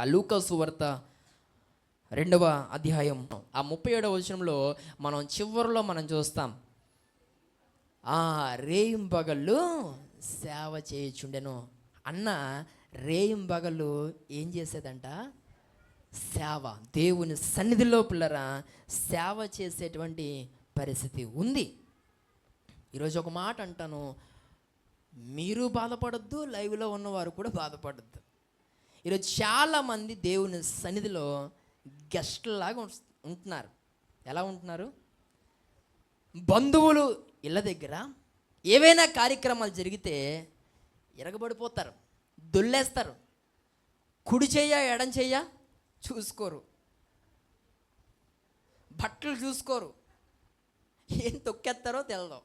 ఆ లూకా సువార్త 2వ అధ్యాయం ఆ 37వ వచనంలో మనం చివరిలో మనం చూస్తాం, ఆ రేయింబగళ్ళు సేవ చేయుచుండెను అన్న. రేయింబగళ్ళు ఏం చేసేదంట? సేవ. దేవుని సన్నిధిలో పిల్లరా సేవ చేసేటువంటి పరిస్థితి ఉంది. ఈరోజు ఒక మాట అంటాను, మీరు బాధపడద్దు, లైవ్లో ఉన్నవారు కూడా బాధపడద్దు. ఈరోజు చాలామంది దేవుని సన్నిధిలో గెస్ట్లాగా ఉంటున్నారు. ఎలా ఉంటున్నారు? బంధువులు ఇళ్ళ దగ్గర ఏవైనా కార్యక్రమాలు జరిగితే ఎరగబడిపోతారు, దొల్లేస్తారు, కుడి చెయ్య ఎడం చెయ్య చూసుకోరు, బట్టలు చూసుకోరు, ఏం తొక్కేస్తారో తెలదు,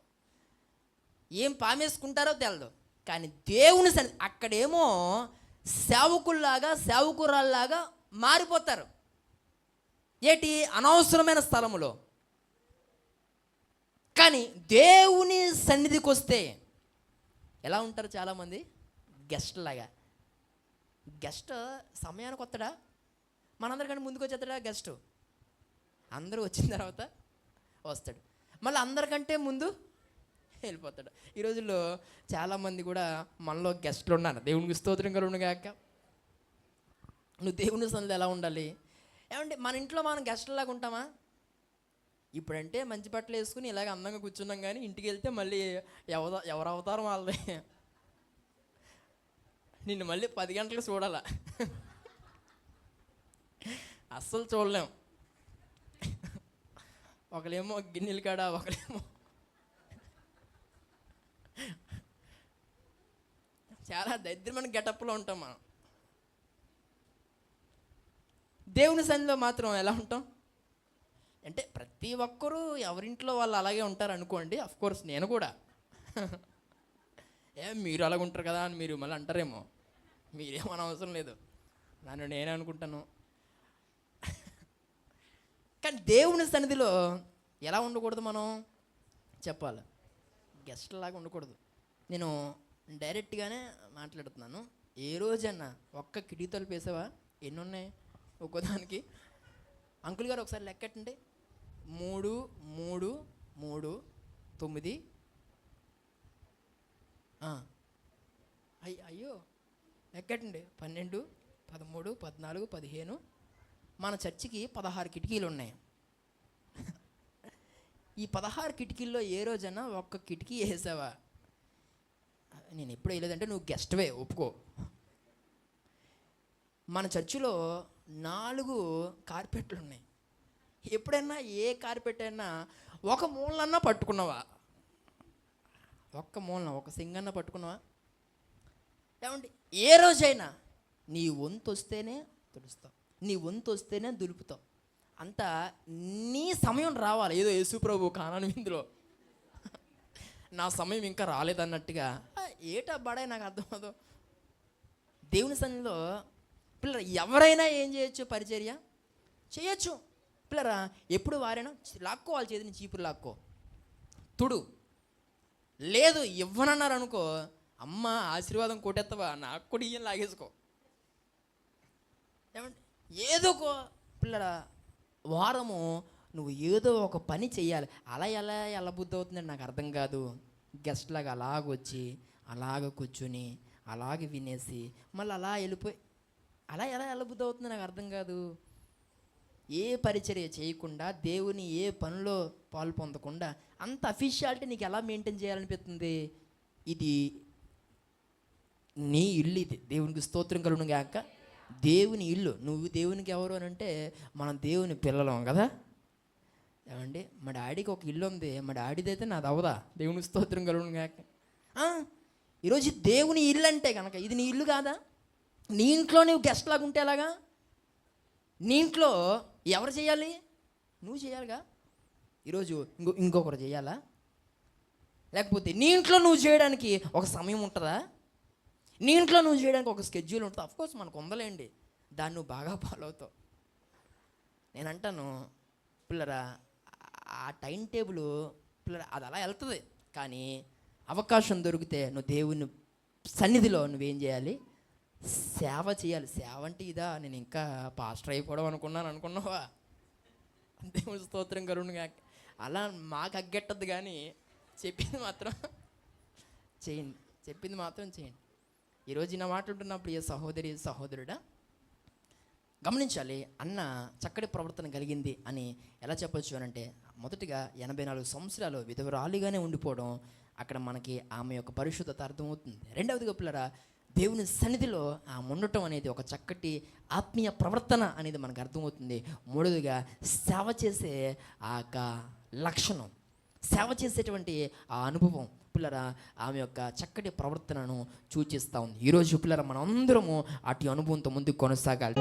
ఏం పామేసుకుంటారో తెలదు. కానీ దేవుని సన్నిధి అక్కడేమో సేవకుల్లాగా సేవకురాల్లాగా మారిపోతారు. ఏటి? అనవసరమైన స్థలములో. కానీ దేవుని సన్నిధికి వస్తే ఎలా ఉంటారు? చాలామంది గెస్ట్ లాగా. గెస్ట్ సమయానికి వస్తాడా? మనందరికంటే ముందుకు వచ్చేస్తాడా గెస్ట్? అందరూ వచ్చిన తర్వాత వస్తాడు, మళ్ళీ అందరికంటే ముందు వెళ్ళిపోతాడు. ఈ రోజుల్లో చాలామంది కూడా మనలో గెస్ట్లు ఉన్నారు. దేవునికి స్తోత్రం కలుగునుగాక. నువ్వు దేవుని సన్నిధిలో ఎలా ఉండాలి? ఏమంటే మన ఇంట్లో మనం గెస్ట్లాగా ఉంటామా? ఇప్పుడంటే మంచి బట్టలు వేసుకుని ఇలాగ అందంగా కూర్చున్నాం, కానీ ఇంటికి వెళ్తే మళ్ళీ ఎవరు అవతారం వాళ్ళది. నిన్ను మళ్ళీ 10 గంటలకు చూడాలా, అస్సలు చూడలేం. ఒకలేమో గిన్నెల కాడ, ఒకలేమో చాలా దరిద్రమైన గెటప్లో ఉంటాం మనం. దేవుని సన్నిధిలో మాత్రం ఎలా ఉంటాం అంటే ప్రతి ఒక్కరూ ఎవరింట్లో వాళ్ళు అలాగే ఉంటారు అనుకోండి. అఫ్కోర్స్ నేను కూడా మీరు అలాగ ఉంటారు కదా అని మీరు మళ్ళీ అంటారేమో. మీరేమని అవసరం లేదు, నన్ను నేనే అనుకుంటాను. కానీ దేవుని సన్నిధిలో ఎలా ఉండకూడదు? మనం చెప్పాలి, గెస్ట్ లాగా ఉండకూడదు. నేను డైరెక్ట్గానే మాట్లాడుతున్నాను. ఏ రోజన్నా ఒక్క కిటికీ తలుపు వేసావా? ఎన్ని ఉన్నాయి ఒక్కోదానికి? అంకుల్ గారు ఒకసారి లెక్కట్టండి. 3 3 3 9. అయ్యో లెక్కట్టండి. 12 13 14 15. మన చర్చికి 16 కిటికీలు ఉన్నాయి. ఈ 16 కిటికీల్లో ఏ రోజైనా ఒక్క కిటికీ వేసావా? నేను ఎప్పుడు వేయలేదంటే నువ్వు గెస్ట్వే, ఒప్పుకో. మన చర్చిలో 4 కార్పెట్లు ఉన్నాయి. ఎప్పుడైనా ఏ కార్పెట్ అయినా ఒక మూలన్నా పట్టుకున్నావా? ఒక్క మూలన ఒక సింగన్న పట్టుకున్నావా? ఏమండి, ఏ రోజైనా నీ వంతు వస్తేనే తుడుస్తావు, నీ వంతు వస్తేనే దులుపుతావు. అంతా నీ సమయం రావాలి. ఏదో యేసుప్రభు కానాను విందులో నా సమయం ఇంకా రాలేదన్నట్టుగా ఏటా బడాయి నాకు అర్థమవుతుంది. దేవుని సన్నిధిలో పిల్లరా ఎవరైనా ఏం చేయొచ్చు? పరిచర్య చేయొచ్చు. పిల్లరా ఎప్పుడు వారైనా లాక్కోవాలి, చేతిని చీపురు లాక్కో, తుడు. లేదు ఇవ్వనన్నారు అనుకో, అమ్మ ఆశీర్వాదం కొట్టేస్తావా, నాకు కూడా ఇయ్యం లాగేసుకో. ఏమంటే ఏదో ఒక పిల్లరా వారము నువ్వు ఏదో ఒక పని చెయ్యాలి. అలా ఎలా బుద్ధి అవుతుందని నాకు అర్థం కాదు. గెస్ట్ లాగా అలాగొచ్చి అలాగ కూర్చుని అలాగే వినేసి మళ్ళీ అలా వెళ్ళిపోయి ఎలా బుద్ధి అవుతుంది నాకు అర్థం కాదు. ఏ పరిచర్య చేయకుండా, దేవుని ఏ పనిలో పాలు పొందకుండా అంత అఫీషియాలిటీ నీకు ఎలా మెయింటైన్ చేయాలనిపిస్తుంది? ఇది నీ ఇల్లు, ఇది దేవునికి స్తోత్రం కలుగును గాక. దేవుని ఇల్లు. నువ్వు దేవునికి ఎవరు అని అంటే మనం దేవుని పిల్లలం కదా. ఏమండి, మా డాడీకి ఒక ఇల్లు ఉంది, మా డాడీదైతే నాది అవదా? దేవునికి స్తోత్రం కలుగును గాక. ఈరోజు దేవుని ఇల్లు అంటే కనుక ఇది నీ ఇల్లు కాదా? నీ ఇంట్లో నువ్వు గెస్ట్ లాగా ఉంటే ఎలాగా? నీ ఇంట్లో ఎవరు చేయాలి? నువ్వు చేయాలిగా. ఈరోజు ఇంకొకరు చేయాలా? లేకపోతే నీ ఇంట్లో నువ్వు చేయడానికి ఒక సమయం ఉంటుందా? నీ ఇంట్లో నువ్వు చేయడానికి ఒక స్కెడ్యూల్ ఉంటుంది. అఫ్కోర్స్ మనకు ఉందలేండి, దాన్ని నువ్వు బాగా ఫాలో అవుతావు. నేను అంటాను పిల్లరా, ఆ టైం టేబుల్ పిల్లరా అది అలా వెళ్తుంది. కానీ అవకాశం దొరికితే నువ్వు దేవుని సన్నిధిలో నువ్వేం చేయాలి? సేవ చేయాలి. సేవ అంటే ఇదా, నేను ఇంకా పాస్టర్ అయిపోవడం అనుకున్నావా? దేవుని స్తోత్రం కరుణగా. అలా మాకు అగ్గెట్టద్దు, కానీ చెప్పింది మాత్రం చేయండి. చెప్పింది మాత్రం చేయండి. ఈరోజు నా మాట్లాడుతున్నప్పుడు ఏ సహోదరి సహోదరుడా గమనించాలి. అన్న చక్కటి ప్రవర్తన కలిగింది అని ఎలా చెప్పొచ్చు అని అంటే, మొదటిగా 84 సంవత్సరాలు విధవరాలిగానే ఉండిపోవడం, అక్కడ మనకి ఆమె యొక్క పరిశుద్ధత అర్థమవుతుంది. రెండవదిగా పిల్లరా, దేవుని సన్నిధిలో ఆమె ఉండటం అనేది ఒక చక్కటి ఆత్మీయ ప్రవర్తన అనేది మనకు అర్థమవుతుంది. మూడవదిగా సేవ చేసే ఆ యొక్క లక్షణం, సేవ చేసేటువంటి ఆ అనుభవం పిల్లరా ఆమె యొక్క చక్కటి ప్రవర్తనను సూచిస్తూ ఉంది. ఈరోజు పిల్లరా మనం అందరము అటు అనుభవంతో ముందుకు కొనసాగాలి.